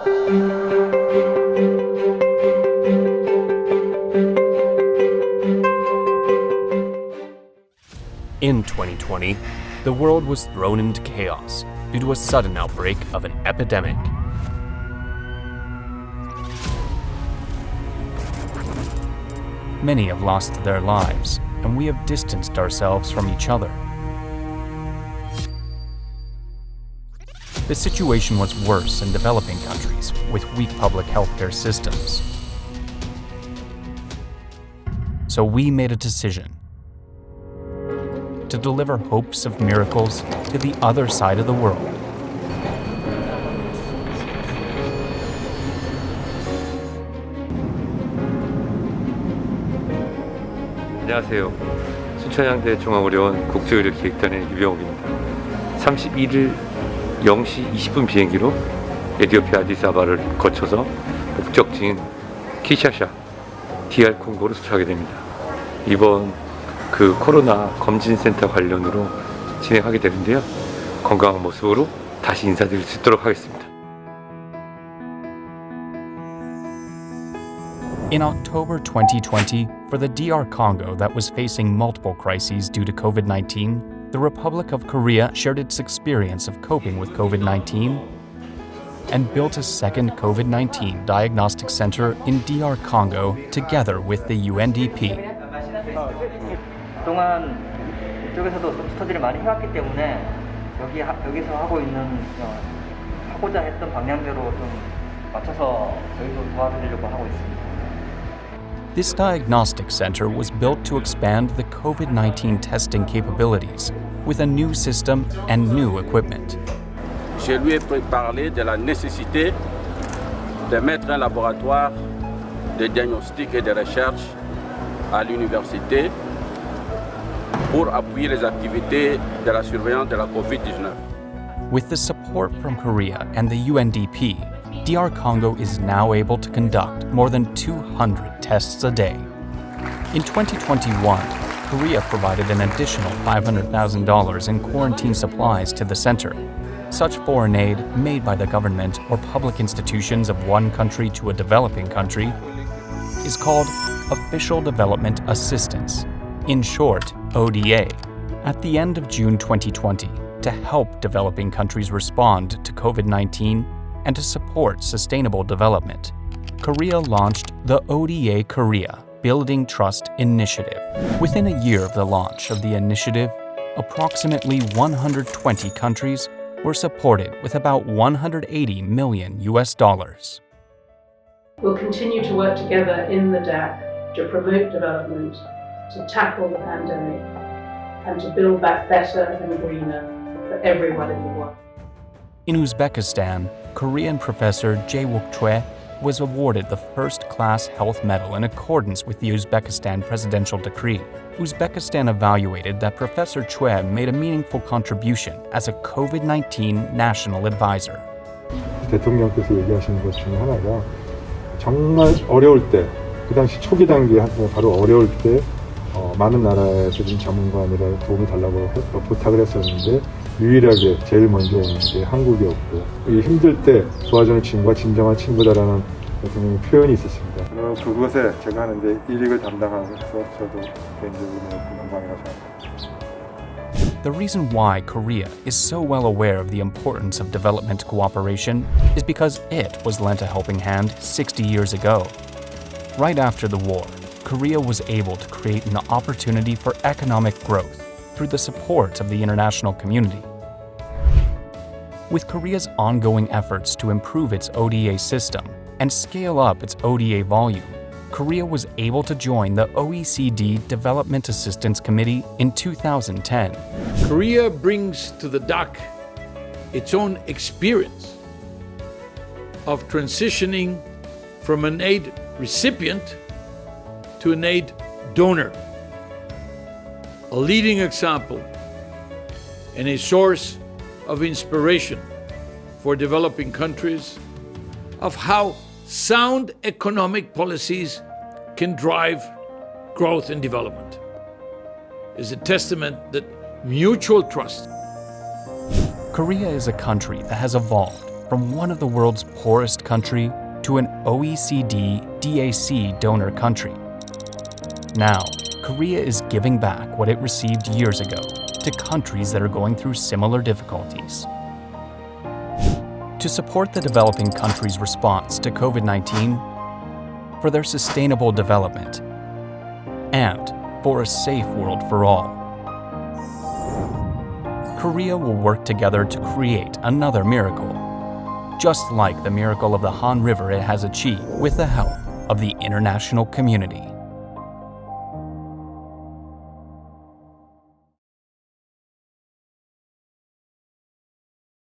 In 2020, the world was thrown into chaos due to a sudden outbreak of an epidemic. Many have lost their lives, and we have distanced ourselves from each other. The situation was worse in developing countries with weak public healthcare systems. So we made a decision to deliver hopes of miracles to the other side of the world. 안녕하세요. 순천향대 중앙의료원 국제의료기획단의 유병욱입니다. 31일 0시 20분 비행기로 에티오피아 아디스아바를 거쳐서 목적지인 키샤샤, DR 콩고로 수출하게 됩니다. 이번 코로나 검진센터 관련으로 진행하게 되는데요. 건강한 모습으로 다시 인사드릴 수 있도록 하겠습니다. In October 2020, for the DR Congo that was facing multiple crises due to COVID-19, the Republic of Korea shared its experience of coping with COVID-19 and built a second COVID-19 diagnostic center in DR Congo together with the UNDP. 그동안 이쪽에서도 좀 스터디를 많이 해왔기 때문에 여기서 하고 있는 하고자 했던 방향대로 좀 맞춰서 저희도 도와드리려고 하고 있습니다. This diagnostic center was built to expand the COVID-19 testing capabilities with a new system and new equipment. Je lui ai parlé de la nécessité de mettre un laboratoire de diagnostic et de recherche à l'université pour appuyer les activités de la surveillance de la COVID-19. With the support from Korea and the UNDP, DR Congo is now able to conduct more than 200 tests a day. In 2021, Korea provided an additional $500,000 in quarantine supplies to the center. Such foreign aid made by the government or public institutions of one country to a developing country is called Official Development Assistance, in short, ODA. At the end of June 2020, to help developing countries respond to COVID-19 and to support sustainable development, Korea launched the ODA Korea Building Trust Initiative. Within a year of the launch of the initiative, approximately 120 countries were supported with about $180 million. We'll continue to work together in the DAC to promote development, to tackle the pandemic, and to build back better and greener for everyone in the world. In Uzbekistan, Korean professor Jae-wook Choi was awarded the first-class health medal in accordance with the Uzbekistan presidential decree. Uzbekistan evaluated that Professor Choi made a meaningful contribution as a COVID-19 national advisor. 대통령께서 얘기하시는 것 중에 하나가 정말 어려울 때, 그 당시 초기 단계 바로 어려울 때 많은 나라에서 좀 전문가들의 도움을 달라고 부탁을 했었는데 유일하게 제일 먼저 오는 게 한국이었고 이 힘들 때 도와주는 친구가 진정한 친구다라는 표현이 있었습니다. 그것에 제가 하는데 일익을 담당하면서 저도 개인적으로 영광이라고 생각합니다. The reason why Korea is so well aware of the importance of development cooperation is because it was lent a helping hand 60 years ago. Right after the war, Korea was able to create an opportunity for economic growth through the support of the international community. With Korea's ongoing efforts to improve its ODA system and scale up its ODA volume, Korea was able to join the OECD Development Assistance Committee in 2010. Korea brings to the DAC its own experience of transitioning from an aid recipient to an aid donor, a leading example and a source of inspiration for developing countries of how sound economic policies can drive growth and development. Is a testament that mutual trust. Korea is a country that has evolved from one of the world's poorest country to an OECD DAC donor country. Now, Korea is giving back what it received years ago to countries that are going through similar difficulties. To support the developing countries' response to COVID-19, for their sustainable development, and for a safe world for all, Korea will work together to create another miracle, just like the miracle of the Han River it has achieved with the help of the international community.